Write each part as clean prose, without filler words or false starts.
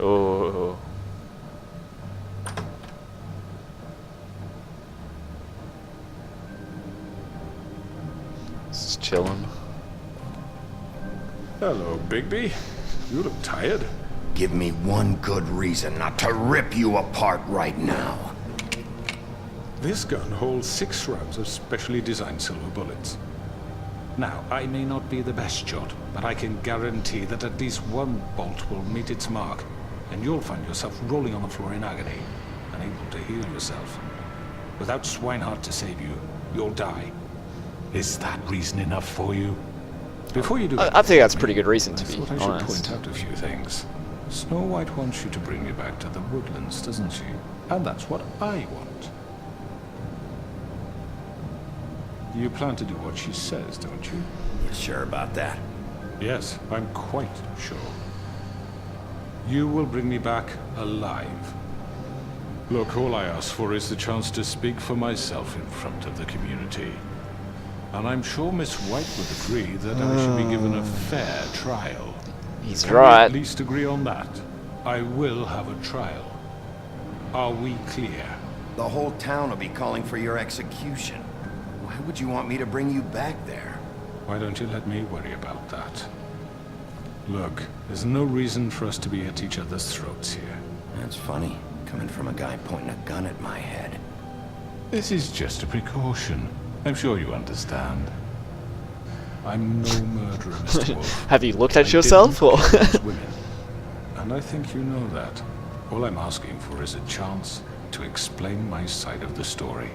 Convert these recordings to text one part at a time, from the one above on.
Oh. Just chilling. Hello, Bigby. You look tired. Give me one good reason not to rip you apart right now. This gun holds 6 rounds of specially designed silver bullets. Now, I may not be the best shot, but I can guarantee that at least one bolt will meet its mark, and you'll find yourself rolling on the floor in agony, unable to heal yourself. Without Swinehart to save you, you'll die. Is that reason enough for you? Before you do I think that's a pretty good reason to be I thought I should honest. point out a few things. Snow White wants you to bring me back to the woodlands, doesn't she? And that's what I want. You plan to do what she says, don't you? You sure about that? Yes, I'm quite sure. You will bring me back alive. Look, all I ask for is the chance to speak for myself in front of the community. And I'm sure Miss White would agree that I should be given a fair trial. He's Can we right. at least agree on that? I will have a trial. Are we clear? The whole town will be calling for your execution. Why would you want me to bring you back there? Why don't you let me worry about that? Look, there's no reason for us to be at each other's throats here. That's funny, coming from a guy pointing a gun at my head. This is just a precaution. I'm sure you understand. I'm no murderer, Mr. Wolf. Have you looked I at yourself? didn't Or kill those women. And I think you know that. All I'm asking for is a chance to explain my side of the story.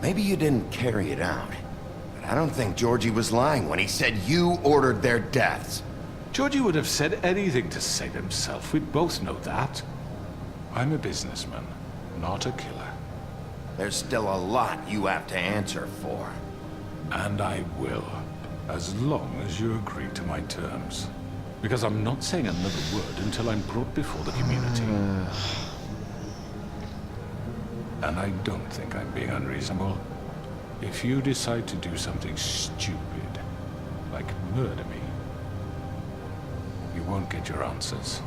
Maybe you didn't carry it out, but I don't think Georgie was lying when he said you ordered their deaths. Georgie would have said anything to save himself. We both know that. I'm a businessman, not a killer. There's still a lot you have to answer for. And I will, as long as you agree to my terms. Because I'm not saying another word until I'm brought before the community. And I don't think I'm being unreasonable. If you decide to do something stupid, like murder me, you won't get your answers.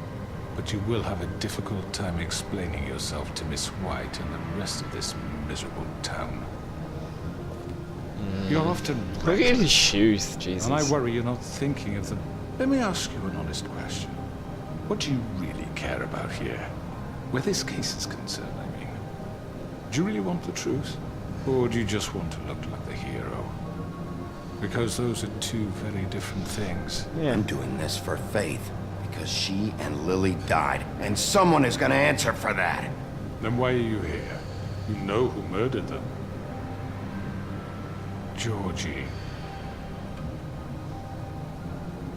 But you will have a difficult time explaining yourself to Miss White and the rest of this miserable town. You're often look at right, his shoes, Jesus. and I worry you're not thinking of them. Let me ask you an honest question. What do you really care about here? Where this case is concerned, I mean. Do you really want the truth? Or do you just want to look like the hero? Because those are two very different things. Yeah. I'm doing this for Faith, because she and Lily died, and someone is gonna answer for that. Then why are you here? You know who murdered them. Georgie.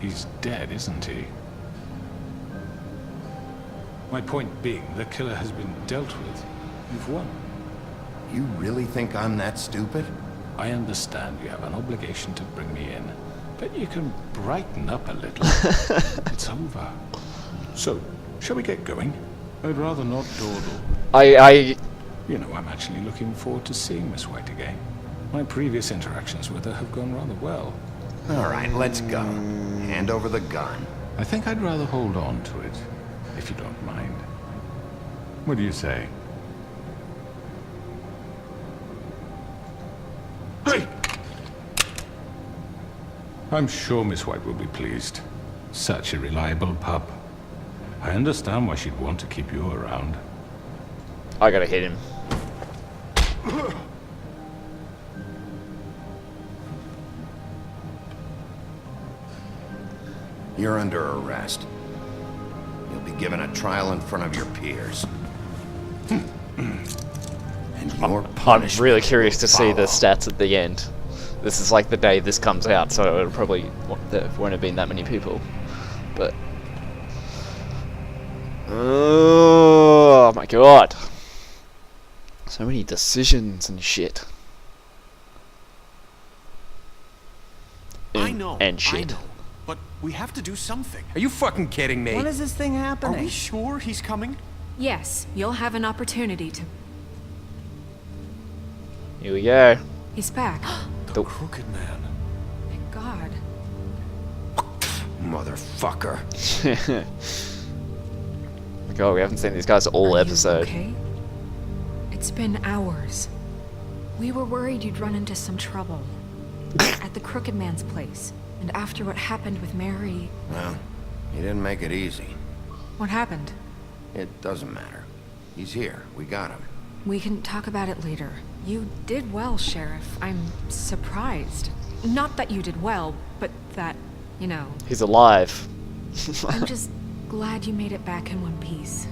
He's dead, isn't he? My point being, the killer has been dealt with. You've won. You really think I'm that stupid? I understand you have an obligation to bring me in, but you can brighten up a little. It's over. So, shall we get going? I'd rather not dawdle. I You know, I'm actually looking forward to seeing Miss White again. My previous interactions with her have gone rather well. All right, let's go. Hand over the gun. I think I'd rather hold on to it, if you don't mind. What do you say? Hey! I'm sure Miss White will be pleased. Such a reliable pup. I understand why she'd want to keep you around. gotta hit him. You're under arrest. You'll be given a trial in front of your peers. And your I'm punishment really curious to will see the follow. stats at the end. This is like the day this comes out, so it probably there won't have been that many people. But oh my god, so many decisions and shit. I know. And I shit. know. But we have to do something. Are you fucking kidding me? When is this thing Are happening? we sure he's coming? Yes, you'll have an opportunity to... Here we go. He's back. The crooked man. Thank God. Motherfucker. God, we haven't seen these guys all Are you episode. okay? It's been hours. We were worried you'd run into some trouble. At the Crooked Man's place. And after what happened with Mary... Well, he didn't make it easy. What happened? It doesn't matter. He's here. We got him. We can talk about it later. You did well, Sheriff. I'm surprised. Not that you did well, but that, you know... He's alive. I'm just glad you made it back in one piece.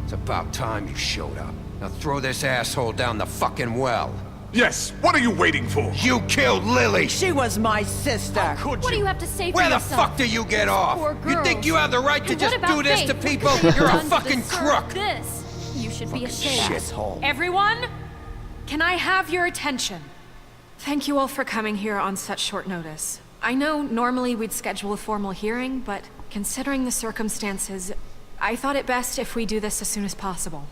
It's about time you showed up. Now throw this asshole down the fucking well. Yes, what are you waiting for? You killed Lily! She was my sister. Could What do you? you have to say for Where the yourself? fuck do you get off? Poor You think girls. you have the right to And just what about do this Faith? to What people? could they have You're a done to fucking deserve crook! This. You should be ashamed. Shithole. Everyone, can I have your attention? Thank you all for coming here on such short notice. I know normally we'd schedule a formal hearing, but considering the circumstances, I thought it best if we do this as soon as possible.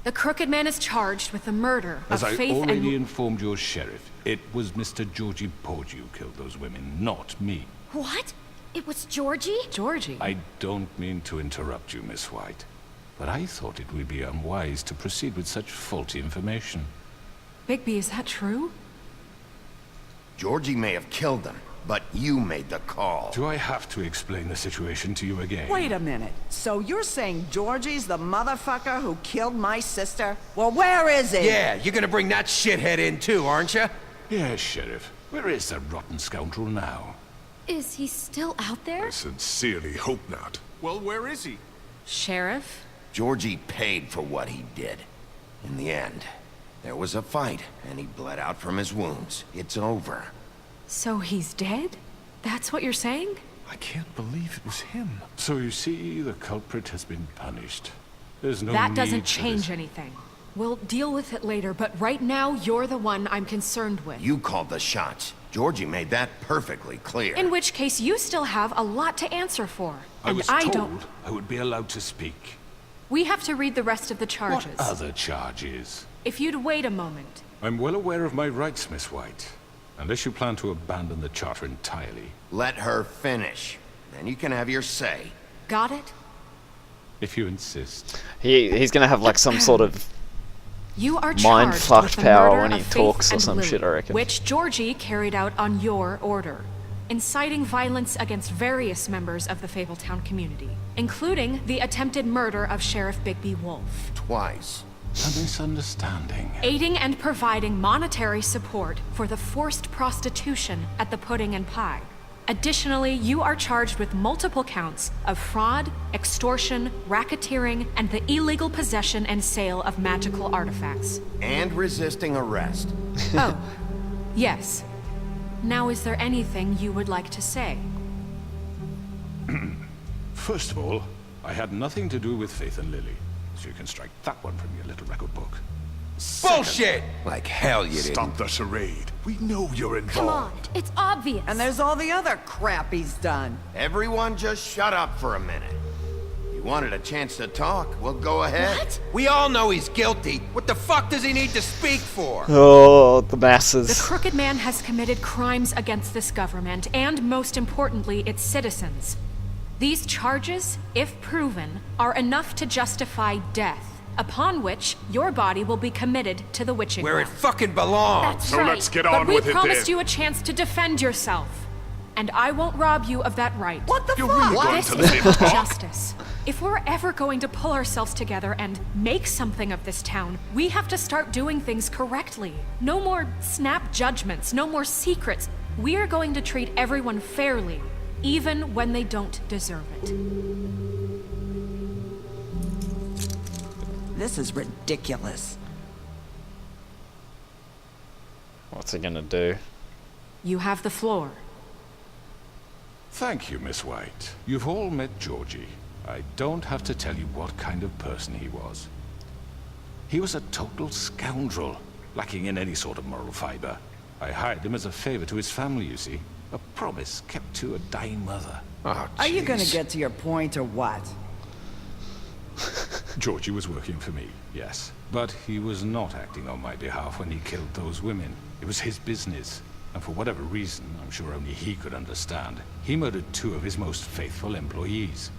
The Crooked Man is charged with the murder As of I Faith already and... informed your sheriff, it was Mr. Georgie Porgy who killed those women, not me. What? It was Georgie? Georgie. I don't mean to interrupt you, Miss White, but I thought it would be unwise to proceed with such faulty information. Bigby, is that true? Georgie may have killed them, but you made the call. Do I have to explain the situation to you again? Wait a minute. So you're saying Georgie's the motherfucker who killed my sister? Well, where is he? Yeah, you're gonna bring that shithead in too, aren't you? Yes, Sheriff. Where is that rotten scoundrel now? Is he still out there? I sincerely hope not. Well, where is he? Sheriff? Georgie paid for what he did. In the end, there was a fight, and he bled out from his wounds. It's over. So he's dead? That's what you're saying? I can't believe it was him. So you see, the culprit has been punished. There's no That need doesn't for change this. anything. We'll deal with it later, but right now, you're the one I'm concerned with. You called the shots. Georgie made that perfectly clear. In which case, you still have a lot to answer for. I And was I told don't... I would be allowed to speak. We have to read the rest of the charges. What other charges? If you'd wait a moment. I'm well aware of my rights, Miss White. Unless you plan to abandon the charter entirely. Let her finish. Then you can have your say. Got it? If you insist. He's gonna have like some sort of You are Mind charged fucked with the power murder when he of Faith talks or and some Lily, shit, I reckon. which Georgie carried out on your order, inciting violence against various members of the Fabletown community, including the attempted murder of Sheriff Bigby Wolf, Twice. A misunderstanding. aiding and providing monetary support for the forced prostitution at the Pudding and Pie. Additionally, you are charged with multiple counts of fraud, extortion, racketeering, and the illegal possession and sale of magical artifacts. And resisting arrest. Oh, yes. Now, is there anything you would like to say? First of all, I had nothing to do with Faith and Lily. So you can strike that one from your little record book. Bullshit! Like hell you didn't. Stop the charade. We know you're Come on. involved. It's obvious. And there's all the other crap he's done. Everyone just shut up for a minute. You wanted a chance to talk, well go ahead. What? We all know he's guilty. What the fuck does he need to speak for? oh the The masses. Crooked Man has committed crimes against this government and, most importantly, its citizens. These charges, if proven, are enough to justify death, upon which your body will be committed to the witching Where it well. fucking belongs. That's So right. let's get But on we with it promised then. you a chance to defend yourself, and I won't rob you of that right. What the You're fuck? really going This to is let him not talk? justice. If we're ever going to pull ourselves together and make something of this town, we have to start doing things correctly. No more snap judgments, no more secrets. We are going to treat everyone fairly, even when they don't deserve it. This is ridiculous. What's he gonna do? You have the floor. Thank you, Miss White. You've all met Georgie. I don't have to tell you what kind of person he was. He was a total scoundrel, lacking in any sort of moral fiber. I hired him as a favor to his family, you see. A promise kept to a dying mother. Oh, Are you gonna jeez. get to your point or what? Georgie was working for me, yes. But he was not acting on my behalf when he killed those women. It was his business. And for whatever reason, I'm sure only he could understand, he murdered 2 of his most faithful employees.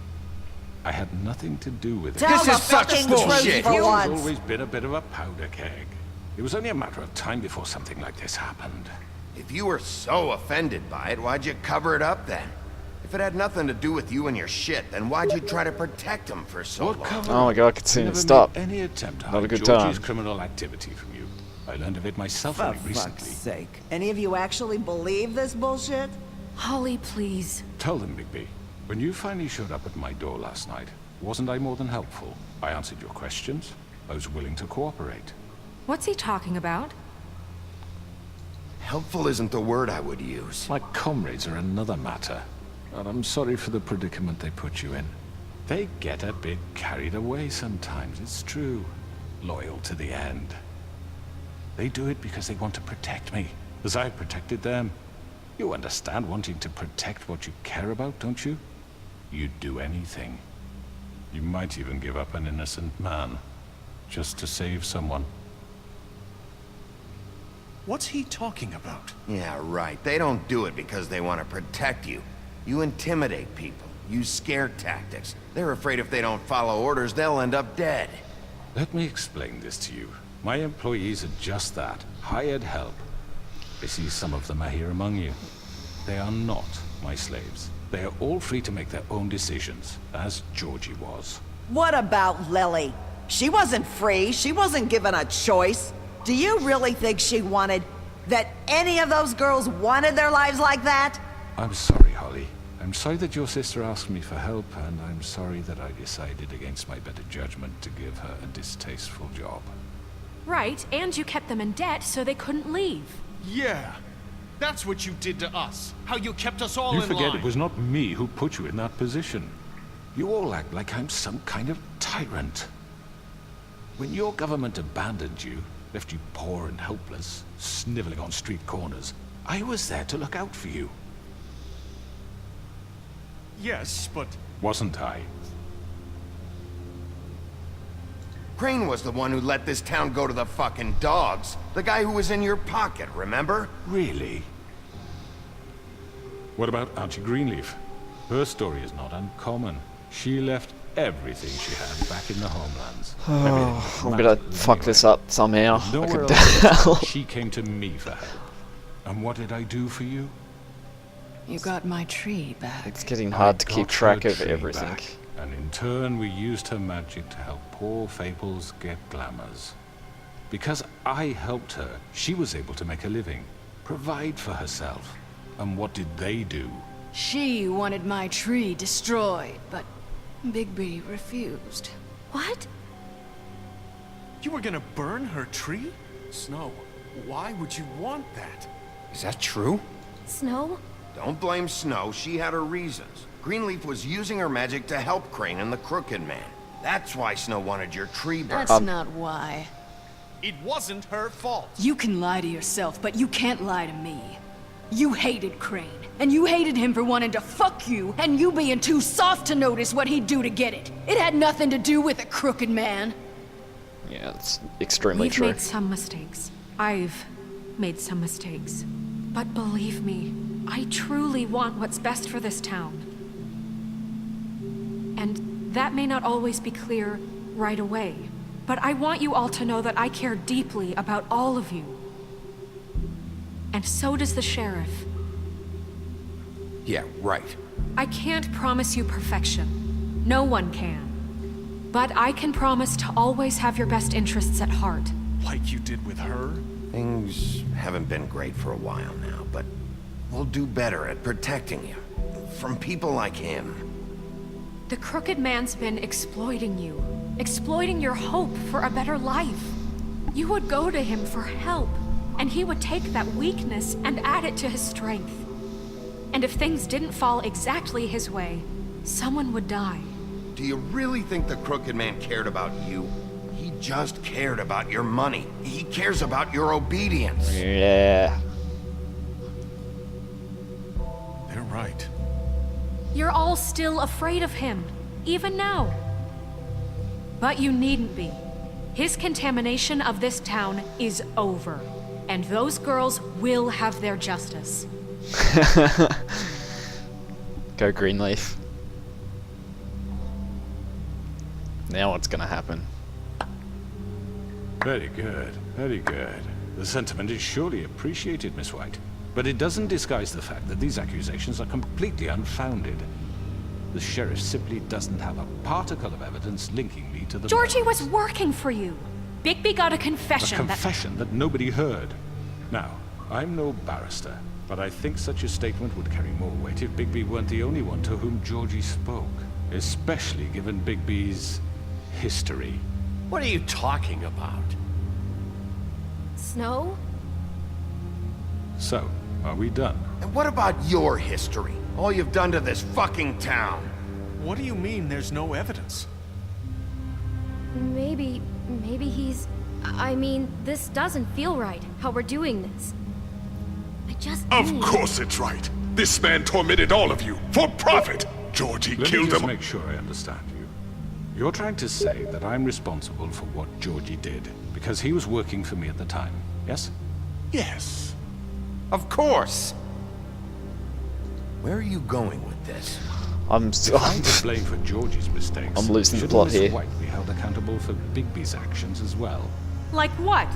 I had nothing to do with it. Tell This the is such fucking bullshit. truth for You've once. always been a bit of a powder keg. It was only a matter of time before something like this happened. If you were so offended by it, why'd you cover it up then? If it had nothing to do with you and your shit, then why'd you try to protect him for so What long? cover? Oh my god, I could see I him never stop. made any attempt to Not a hide good Georgie's time. criminal activity from you. I learned of it myself For only fuck's recently. sake. Any of you actually believe this bullshit? Holly, please. Tell them, Bigby. When you finally showed up at my door last night, wasn't I more than helpful? I answered your questions. I was willing to cooperate. What's he talking about? Helpful isn't the word I would use. My comrades are another matter. And I'm sorry for the predicament they put you in. They get a bit carried away sometimes, it's true. Loyal to the end. They do it because they want to protect me, as I protected them. You understand wanting to protect what you care about, don't you? You'd do anything. You might even give up an innocent man, just to save someone. What's he talking about? Yeah, right. They don't do it because they want to protect you. You intimidate people, use scare tactics. They're afraid if they don't follow orders, they'll end up dead. Let me explain this to you. My employees are just that, hired help. I see some of them are here among you. They are not my slaves. They are all free to make their own decisions, as Georgie was. What about Lily? She wasn't free. She wasn't given a choice. Do you really think she wanted... that any of those girls wanted their lives like that? I'm sorry, Holly. I'm sorry that your sister asked me for help, and I'm sorry that I decided against my better judgment to give her a distasteful job. Right, and you kept them in debt so they couldn't leave. Yeah. That's what you did to us. How you kept us all You in forget line. it was not me who put you in that position. You all act like I'm some kind of tyrant. When your government abandoned you, left you poor and helpless, sniveling on street corners, I was there to look out for you. Yes, but... Wasn't I? Crane was the one who let this town go to the fucking dogs. The guy who was in your pocket, remember? Really? What about Auntie Greenleaf? Her story is not uncommon. She left everything she had back in the homelands. Oh, I'm gonna fuck this up somehow. I Nowhere could else tell. she came to me for help. And what did I do for you? You got my tree back. It's getting hard to I keep got track her of tree everything. back, and in turn we used her magic to help poor Fables get glamours. Because I helped her, she was able to make a living, provide for herself. And what did they do? She wanted my tree destroyed, but Bigby refused. What? You were gonna burn her tree? Snow, why would you want that? Is that true? Snow? Don't blame Snow, she had her reasons. Greenleaf was using her magic to help Crane and the Crooked Man. That's why Snow wanted your tree burned. That's not why. It wasn't her fault. You can lie to yourself, but you can't lie to me. You hated Crane, and you hated him for wanting to fuck you, and you being too soft to notice what he'd do to get it. It had nothing to do with a Crooked Man. Yeah, it's extremely We've true. made some mistakes. I've made some mistakes. But believe me, I truly want what's best for this town. And that may not always be clear right away, but I want you all to know that I care deeply about all of you. And so does the sheriff. Yeah, right. I can't promise you perfection. No one can. But I can promise to always have your best interests at heart. Like you did with her? Things haven't been great for a while now, but we'll do better at protecting you. From people like him. The Crooked Man's been exploiting you. Exploiting your hope for a better life. You would go to him for help, and he would take that weakness and add it to his strength. And if things didn't fall exactly his way, someone would die. Do you really think the Crooked Man cared about you? He just cared about your money. He cares about your obedience. Yeah. They're right. You're all still afraid of him, even now. But you needn't be. His contamination of this town is over, and those girls will have their justice. Go Greenleaf. Now what's gonna happen? Very good, very good. The sentiment is surely appreciated, Miss White. But it doesn't disguise the fact that these accusations are completely unfounded. The sheriff simply doesn't have a particle of evidence linking me to the Georgie murders. was working for you. Bigby got a A confession confession that nobody heard. Now, I'm no barrister, but I think such a statement would carry more weight if Bigby weren't the only one to whom Georgie spoke. Especially given Bigby's history. What are you talking about? Snow? So, are we done? And what about your history? All you've done to this fucking town? What do you mean there's no evidence? Maybe he's... I mean, this doesn't feel right, how we're doing this. I just Of need... course it's right. This man tormented all of you for profit. Georgie Let me killed just him. make sure I understand you. You're trying to say that I'm responsible for what Georgie did, because he was working for me at the time, yes? Yes. Of course! Where are you going with this? I'm If I'm to blame for Georgie's mistakes, I'm losing the shouldn't plot Miss here. White be held accountable for Bigby's actions as well? Like what?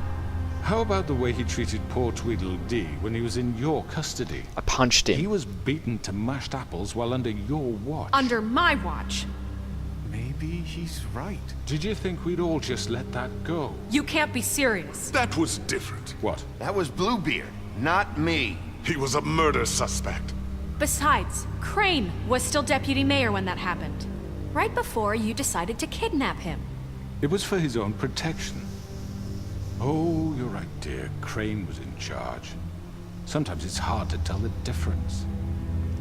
How about the way he treated poor Tweedledee when he was in your custody? I punched He him. was beaten to mashed apples while under your watch. Under my watch. Maybe he's right. Did you think we'd all just let that go? You can't be serious. That was different. What? That was Bluebeard, not me. He was a murder suspect. Besides, Crane was still deputy mayor when that happened. Right before you decided to kidnap him. It was for his own protection. Oh, you're right, dear. Crane was in charge. Sometimes it's hard to tell the difference.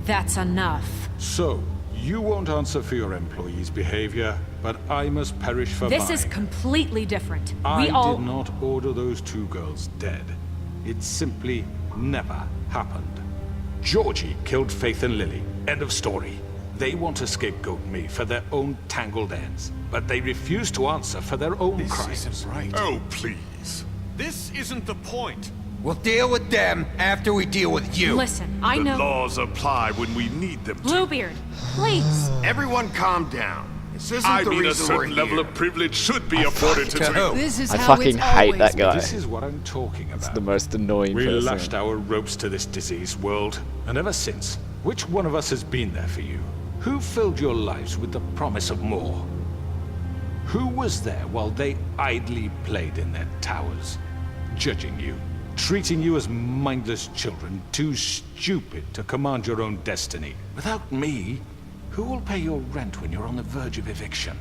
That's enough. So, you won't answer for your employees' behavior, but I must perish for This mine. is completely different. I We all... did not order those two girls dead. It simply never happened. Georgie killed Faith and Lily. End of story. They want to scapegoat me for their own tangled ends, but they refuse to answer for their own This crimes. isn't right. Oh, please. This isn't the point. We'll deal with them after we deal with you. Listen, I The know... laws apply when we need them to. Bluebeard, please. Everyone calm down. This isn't I the mean, a reason we're certain level here. of privilege should be afforded to To who? This is I how fucking it's hate always that guy. This is what I'm talking about. The most annoying We person. lashed our ropes to this diseased world, and ever since, which one of us has been there for you? Who filled your lives with the promise of more? Who was there while they idly played in their towers, judging you, treating you as mindless children, too stupid to command your own destiny? Without me, who will pay your rent when you're on the verge of eviction?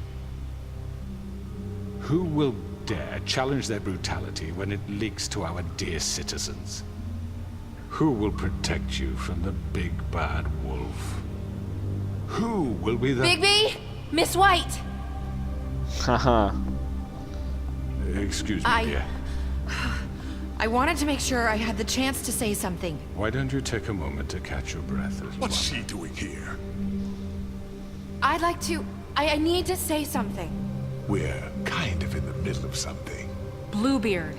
Who will dare challenge their brutality when it leaks to our dear citizens? Who will protect you from the big bad wolf? Who will be the... Bigby! Miss White! Haha. Excuse me, I- dear. I wanted to make sure I had the chance to say something. Why don't you take a moment to catch your breath as What's well? she doing here? I'd like to... I need to say something. We're kind of in the middle of something. Bluebeard.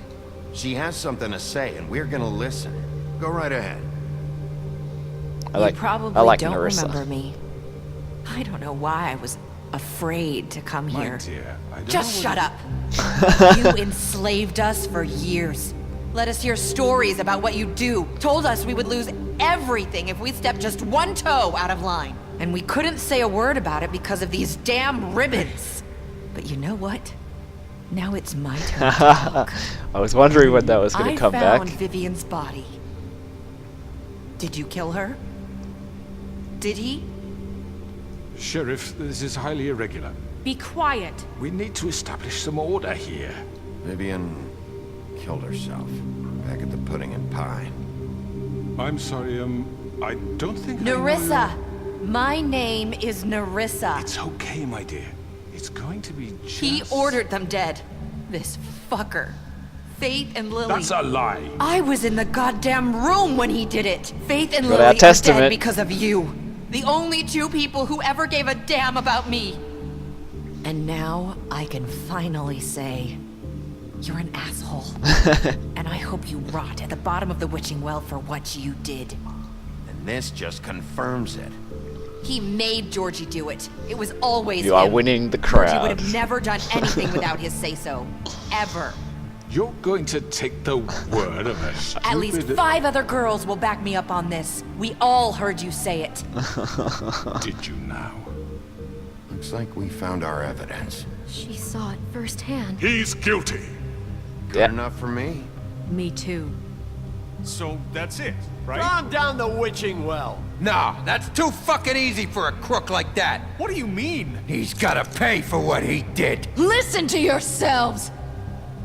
She has something to say, and we're gonna listen. Go right ahead. You probably I like don't Narissa. remember me. I don't know why I was afraid to come My here. dear, I don't Just know shut what up. You enslaved us for years. Let us hear stories about what you do. Told us we would lose everything if we stepped just one toe out of line. And we couldn't say a word about it because of these damn ribbons. But you know what? Now it's my turn to talk. I was wondering when that was going I to come found back. Vivian's body. Did you kill her? Did he? Sheriff, this is highly irregular. Be quiet. We need to establish some order here. Vivian killed herself back at the Pudding and Pie. I'm sorry, I don't think I know Narissa! you- My name is Narissa. It's okay, my dear. It's going to be just... He ordered them dead. This fucker. Faith and Lily. That's a lie. I was in the goddamn room when he did it. Faith and Got Lily our are testament. dead because of you. The only two people who ever gave a damn about me. And now I can finally say, you're an asshole. And I hope you rot at the bottom of the witching well for what you did. And this just confirms it. He made Georgie do it. It was always You are him. winning the Georgie crowd. would have never done anything without his say-so. Ever. You're going to take the word of a stupid... At least 5 other girls will back me up on this. We all heard you say it. Did you now? Looks like we found our evidence. She saw it firsthand. He's guilty. Good Yeah. enough for me. Me too. So that's it, right? Calm down the witching well. No, that's too fucking easy for a crook like that. What do you mean? He's gotta pay for what he did. Listen to yourselves!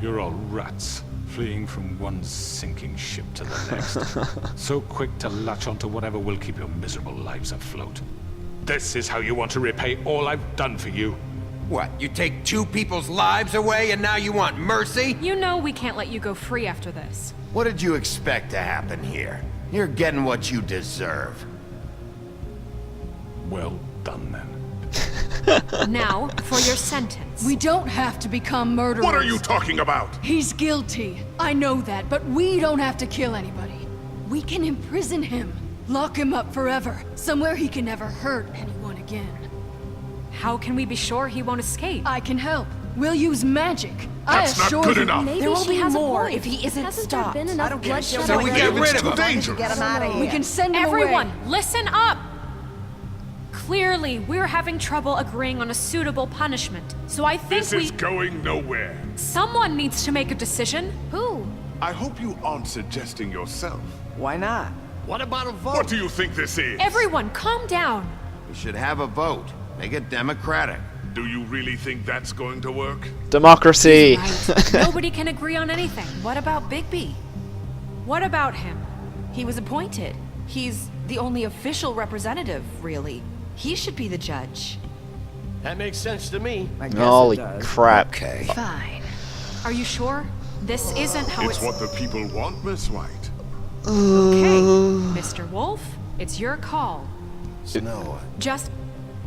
You're all rats, fleeing from one sinking ship to the next. So quick to latch onto whatever will keep your miserable lives afloat. This is how you want to repay all I've done for you? What, you take 2 people's lives away and now you want mercy? You know we can't let you go free after this. What did you expect to happen here? You're getting what you deserve. Well done, then. Now, for your sentence. We don't have to become murderers. What are you talking about? He's guilty. I know that, but we don't have to kill anybody. We can imprison him. Lock him up forever. Somewhere he can never hurt anyone again. How can we be sure he won't escape? I can help. We'll use magic. That's I not assure good you. enough. Maybe There will she be has a more point. if he isn't Hasn't stopped. there been I enough don't give a bloodshed? shit So what we you get do. rid of It's too him. dangerous. Get him out of here. We can send him Everyone, away. listen up! Clearly, we're having trouble agreeing on a suitable punishment. So I think This is going nowhere. someone needs to make a decision. Who? I hope you aren't suggesting yourself. Why not? What about a vote? What do you think this is? Everyone, calm down. We should have a vote. Make it democratic. Do you really think that's going to work? Democracy. Right. Nobody can agree on anything. What about Bigby? What about him? He was appointed. He's the only official representative, really. He should be the judge. That makes sense to me. I guess Holy it does. crap. Okay. Fine. Are you sure? This isn't how It's what the people want, Miss White. Okay, Mr. Wolf, it's your call. Snow. Just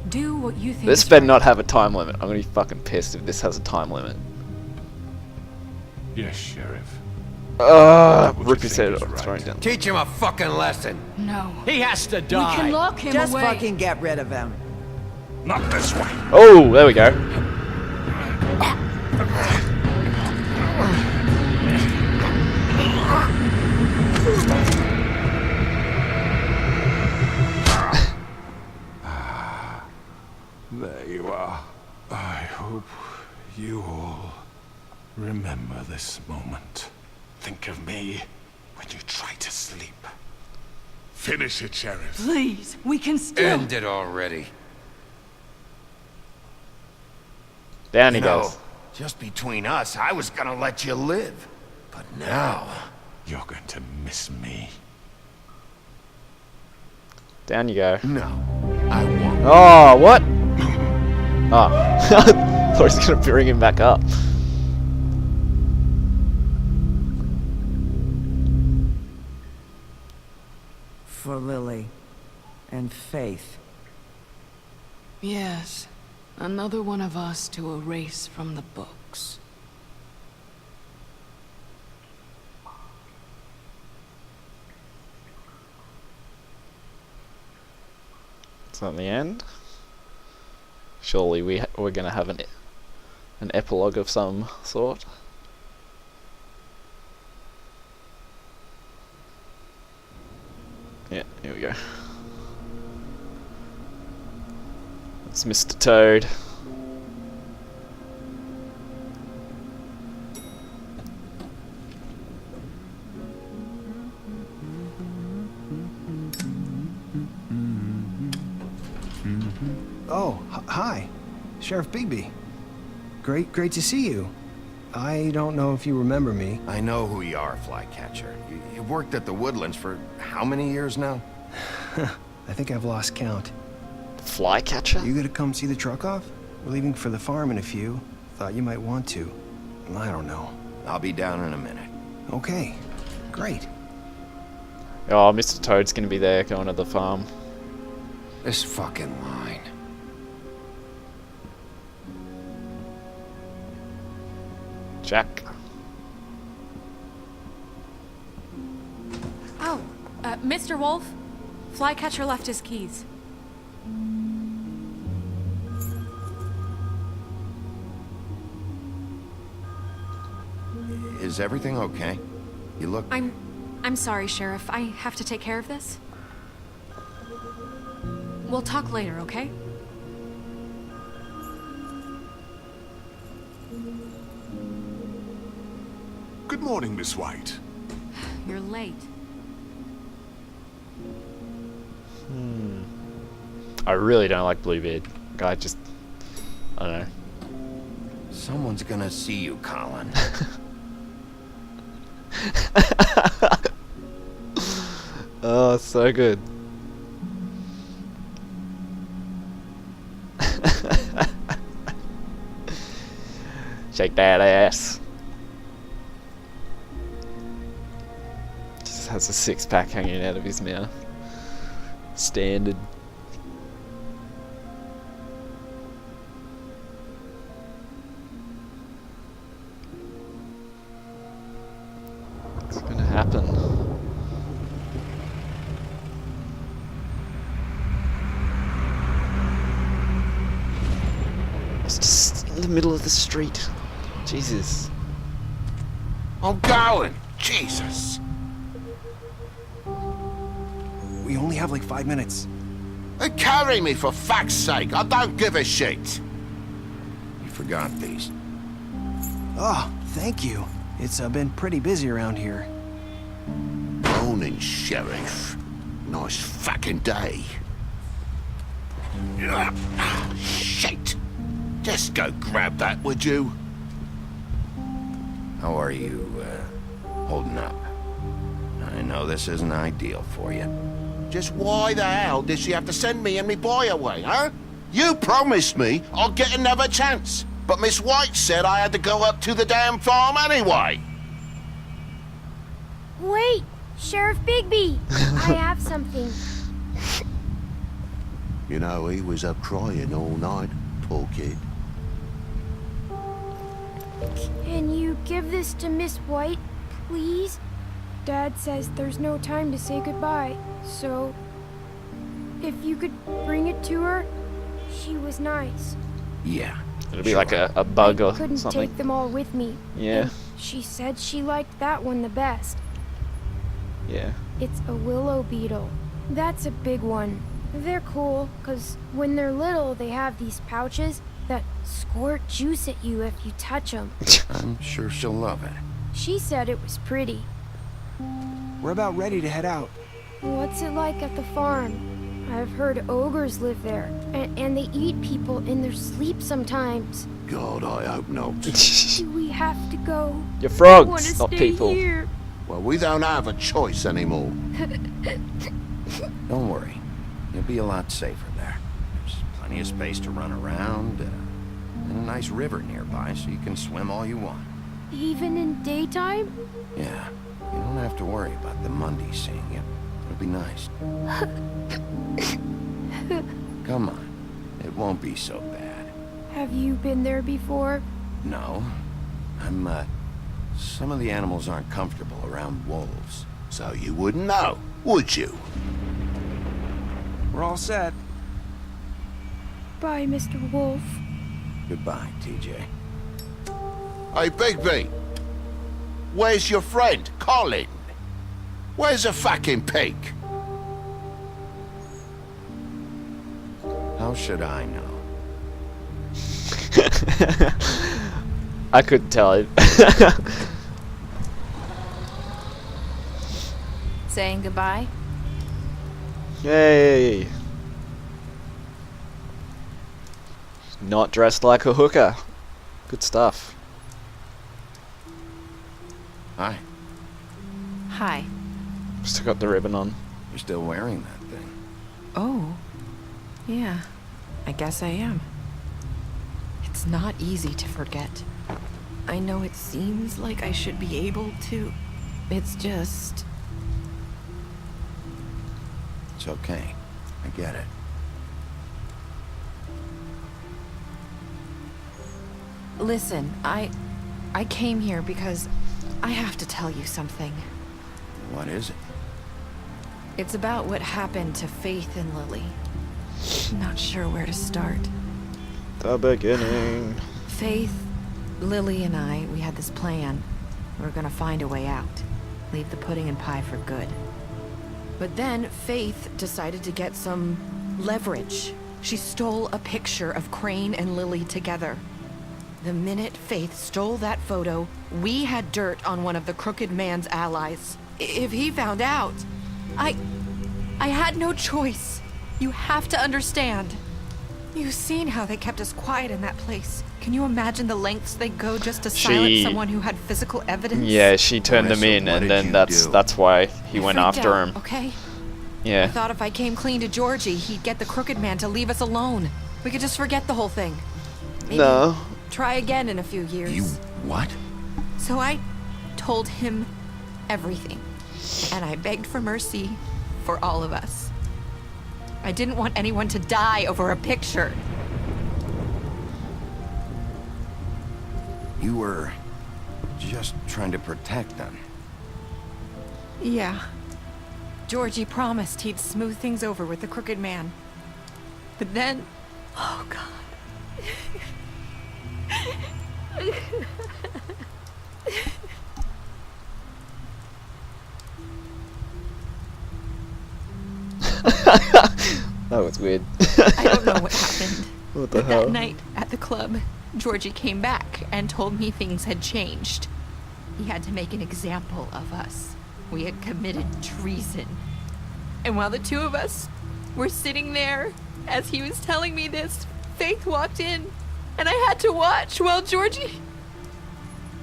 do what you think This is better right. not have a time limit. I'm gonna be fucking pissed if this has a time limit. Yes, Sheriff. Rip you his think head is off, right. throw it down. Teach him a fucking lesson. No. He has to We die. can lock him Just away. fucking get rid of him. Not this way. Oh, there we go. There you are. I hope you all remember this moment. Think of me when you try to sleep. Finish it, Sheriff. Please, we can still. End it already. Down he You know, goes. just between us, I was gonna let you live. But now... You're going to miss me. Down you go. No, I won't. Oh, what? Oh. Thought he was gonna bring him back up. For Lily. And Faith. Yes. Another one of us to erase from the books. It's not the end. Surely we're gonna have an epilogue of some sort. Yeah, here we go. It's Mr. Toad. Oh, hi. Sheriff Bigby. Great to see you. I don't know if you remember me. I know who you are, Flycatcher. You've worked at the Woodlands for how many years now? I think I've lost count. Flycatcher? You gonna come see the truck off? We're leaving for the farm in a few. Thought you might want to. I don't know. I'll be down in a minute. Okay, great. Oh, Mr. Toad's gonna be there going to the farm. This fucking line. Jack. Oh, Mr. Wolf, Flycatcher left his keys. Is everything okay? You look... I'm sorry, Sheriff. I have to take care of this. We'll talk later, okay? Good morning, Miss White. You're late. I really don't like Bluebeard. Guy just... I don't know. Someone's gonna see you, Colin. Oh, so good. Shake that ass. Just has a six-pack hanging out of his mouth. Standard. What's gonna happen? It's just in the middle of the street. Jesus. I'm going! Jesus! We only have like 5 minutes. Carry me for fuck's sake! I don't give a shit! You forgot these. Oh, thank you. It's been pretty busy around here. Morning, Sheriff. Nice fucking day. Shit! Just go grab that, would you? How are you, holding up? I know this isn't ideal for you. Just why the hell did she have to send me and me boy away, huh? You promised me I'll get another chance, but Miss White said I had to go up to the damn farm anyway. Wait, Sheriff Bigby, I have something. You know, he was up crying all night, poor kid. Can you give this to Miss White, please? Dad says there's no time to say goodbye, so if you could bring it to her, she was nice. Yeah. It'll be like a bug or Couldn't something. take them all with me. Yeah. And she said she liked that one the best. Yeah. It's a willow beetle. That's a big one. They're cool, 'cause when they're little, they have these pouches that squirt juice at you if you touch them. I'm sure she'll love it. She said it was pretty. We're about ready to head out. What's it like at the farm? I've heard ogres live there, and they eat people in their sleep sometimes. God, I hope not. Do we have to go? You're I frogs, wanna not stay people. Here. Well, we don't have a choice anymore. Don't worry. You'll be a lot safer there. There's plenty of space to run around, and a nice river nearby, so you can swim all you want. Even in daytime? Yeah, you don't have to worry about the Monday seeing you. It'll be nice. Come on. It won't be so bad. Have you been there before? No. Some of the animals aren't comfortable around wolves. So you wouldn't know, would you? We're all set. Bye, Mr. Wolf. Goodbye, TJ. Hey, Bigby! Where's your friend, Colin? Where's the fucking pig? How should I know? I couldn't tell it. Saying goodbye? Yay! Not dressed like a hooker. Good stuff. Hi. Hi. Still got the ribbon on. You're still wearing that thing. Oh. Yeah. I guess I am. It's not easy to forget. I know it seems like I should be able to. It's just... It's okay. I get it. Listen, I came here because I have to tell you something. What is it? It's about what happened to Faith and Lily. I'm not sure where to start. The beginning. Faith, Lily, and I, we had this plan. We were gonna find a way out. Leave the pudding and pie for good. But then Faith decided to get some leverage. She stole a picture of Crane and Lily together. The minute Faith stole that photo, we had dirt on one of the Crooked Man's allies. If he found out, I had no choice. You have to understand. You've seen how they kept us quiet in that place. Can you imagine the lengths they go just to silence someone who had physical evidence? Yeah, she turned them in, and then that's why he went after him. Okay. Yeah. I thought if I came clean to Georgie, he'd get the Crooked Man to leave us alone. We could just forget the whole thing. Maybe no. Try again in a few years. You what? So I told him everything, and I begged for mercy for all of us. I didn't want anyone to die over a picture. You were just trying to protect them. Yeah. Georgie promised he'd smooth things over with the Crooked Man. But then... Oh, God. That was weird. I don't know what happened. What the but hell? That night at the club, Georgie came back and told me things had changed. He had to make an example of us. We had committed treason. And while the two of us were sitting there, as he was telling me this, Faith walked in, and I had to watch while Georgie...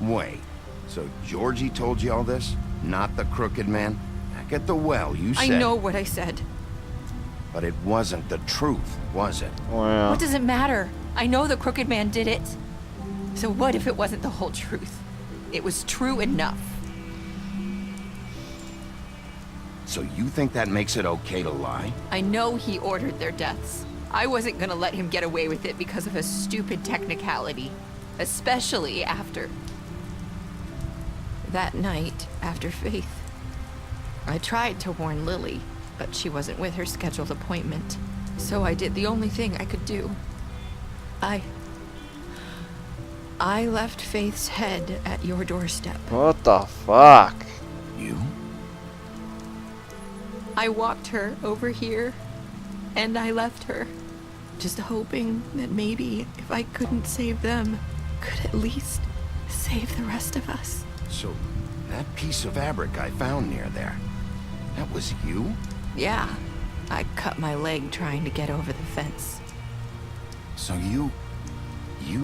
Wait, so Georgie told you all this? Not the Crooked Man? Back at the well, you said... I know what I said. But it wasn't the truth, was it? Wow. What does it matter? I know the Crooked Man did it. So what if it wasn't the whole truth? It was true enough. So you think that makes it okay to lie? I know he ordered their deaths. I wasn't gonna let him get away with it because of a stupid technicality. Especially after... that night, after Faith. I tried to warn Lily, but she wasn't with her scheduled appointment. So I did the only thing I could do. I left Faith's head at your doorstep. What the fuck? You? I walked her over here, and I left her. Just hoping that maybe, if I couldn't save them, could at least save the rest of us. So, that piece of fabric I found near there, that was you? Yeah. I cut my leg trying to get over the fence. So you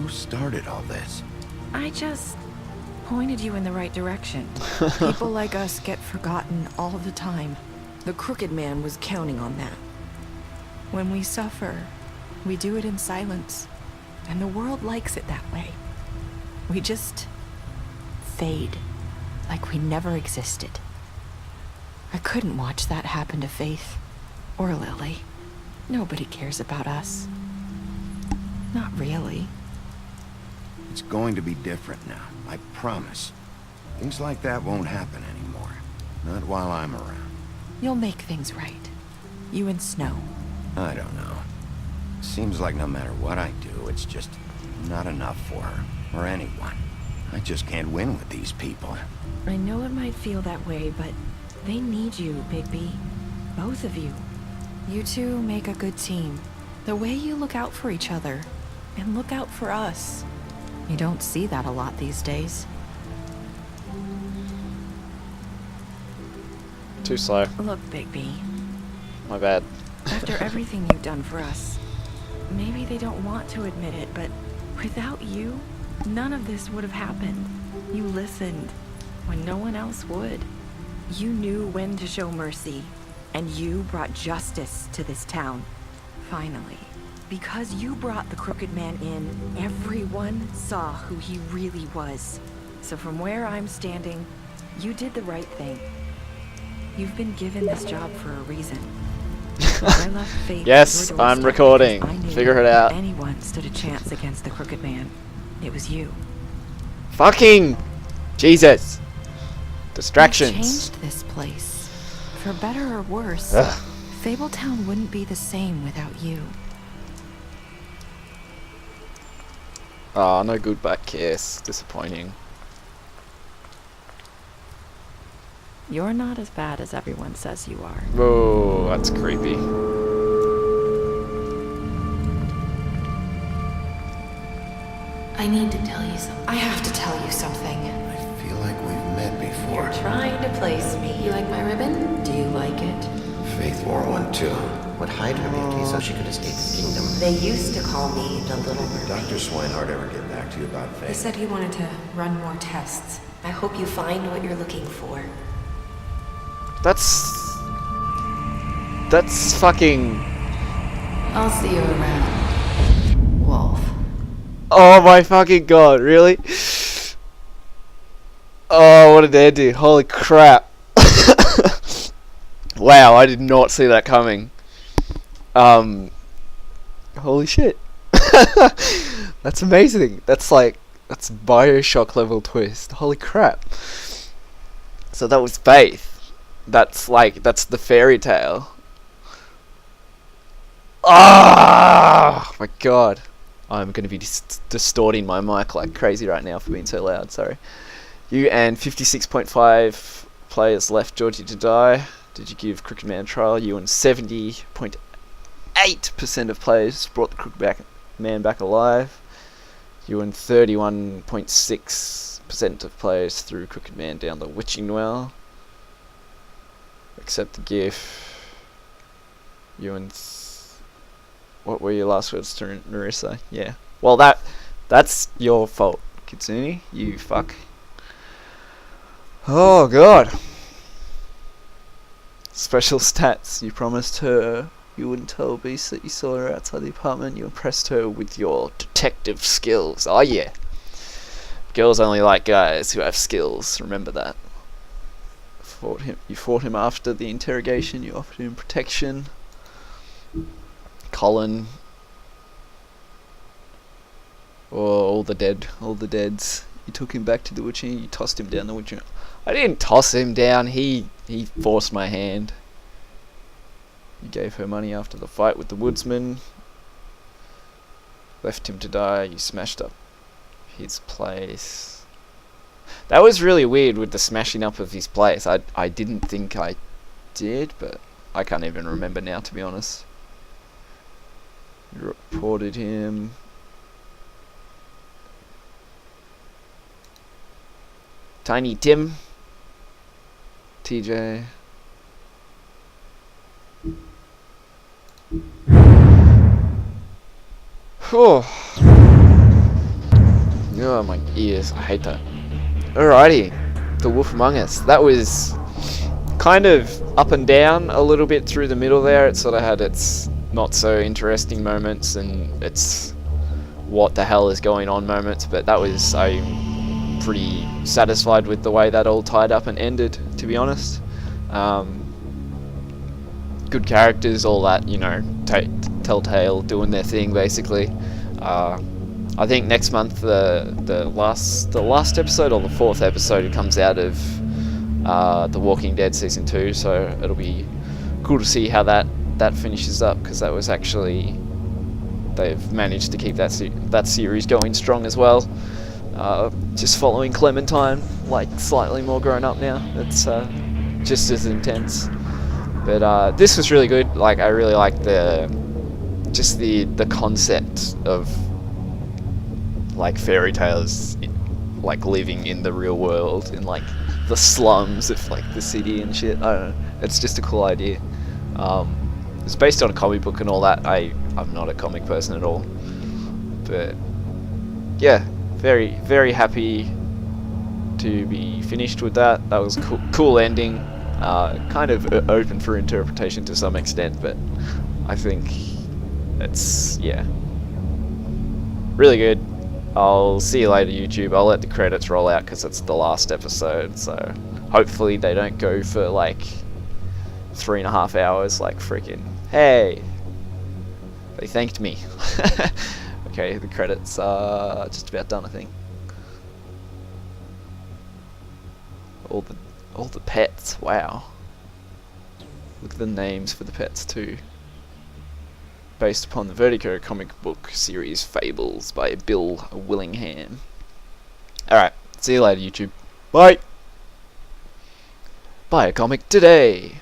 started all this? I just pointed you in the right direction. People like us get forgotten all the time. The Crooked Man was counting on that. When we suffer, we do it in silence. And the world likes it that way. We just fade, like we never existed. I couldn't watch that happen to Faith or Lily. Nobody cares about us. Not really. It's going to be different now, I promise. Things like that won't happen anymore. Not while I'm around. You'll make things right. You and Snow. I don't know. Seems like no matter what I do, it's just not enough for her, or anyone. I just can't win with these people. I know it might feel that way, but they need you, Bigby. Both of you. You two make a good team. The way you look out for each other, and look out for us. You don't see that a lot these days. Too slow. Look, Bigby. My bad. After everything you've done for us, maybe they don't want to admit it, but without you, none of this would have happened. You listened when no one else would. You knew when to show mercy, and you brought justice to this town. Finally. Because you brought the Crooked Man in, everyone saw who he really was. So from where I'm standing, you did the right thing. You've been given this job for a reason. I left Faith Yes, at your I'm doorstep recording. because I knew Figure it out. if anyone stood a chance against the Crooked Man, it was you. Fucking Jesus. You Distractions. changed this place. For better or worse. Ugh. Fabletown wouldn't be the same without you. Ah, no good Bookcase. Disappointing. You're not as bad as everyone says you are. Whoa, that's creepy. I need to tell you something. I have to tell you something. I feel like we've met before. You're trying to place me. You like my ribbon? Do you like it? Faith wore one too. Would hide her beauty so she could escape the kingdom. They used to call me the Little Mermaid. Dr. Swinehart ever get back to you about He Faith? said he wanted to run more tests. I hope you find what you're looking for. That's fucking... I'll see you around, Wolf. Oh my fucking god, really? Oh, what a dare do. Holy crap. Wow, I did not see that coming. Holy shit. That's amazing. That's Bioshock level twist. Holy crap. So that was Faith. That's the fairy tale. Ah, my god. I'm going to be distorting my mic like crazy right now for being so loud, sorry. You and 56.5 players left Georgie to die. Did you give Crooked Man a trial? You and 70.8% of players brought the Crooked Man back alive. You and 31.6% of players threw Crooked Man down the witching well. Accept the GIF. You and... what were your last words to Narissa? Yeah. Well, that's your fault, Kitsune. You fuck. Oh, God. Special stats. You promised her you wouldn't tell Beast that you saw her outside the apartment. You impressed her with your detective skills. Oh, yeah. Girls only like guys who have skills. Remember that. You fought him after the interrogation. You offered him protection. Colin. All the deads. You took him back to the witching. You tossed him down the witching. I didn't toss him down. He forced my hand. You gave her money after the fight with the woodsman. Left him to die. You smashed up his place. That was really weird with the smashing up of his place. I didn't think I did, but I can't even remember now, to be honest. You reported him. Tiny Tim. TJ. Oh, my ears. I hate that. Alrighty. The Wolf Among Us. That was kind of up and down a little bit through the middle there. It sort of had its not so interesting moments and its what the hell is going on moments, but I'm pretty satisfied with the way that all tied up and ended, to be honest. Good characters, all that, you know, Telltale doing their thing basically. I think next month the last episode or the 4th episode comes out of The Walking Dead season 2, so it'll be cool to see how that finishes up, because that was actually, they've managed to keep that series going strong as well. Just following Clementine, like slightly more grown up now. It's just as intense. But this was really good. Like, I really liked the concept of like fairy tales, like living in the real world, in like the slums of like the city and shit. I don't know. It's just a cool idea. It's based on a comic book and all that. I'm not a comic person at all, but yeah, very, very happy to be finished with that. That was a cool ending. Kind of open for interpretation to some extent, but I think it's, yeah, really good. I'll see you later, YouTube. I'll let the credits roll out because it's the last episode, so hopefully they don't go for like 3.5 hours like freaking, hey, they thanked me. Okay, the credits are just about done, I think. All the pets, wow. Look at the names for the pets too. Based upon the Vertigo comic book series Fables by Bill Willingham. Alright, see you later YouTube. Bye! Buy a comic today!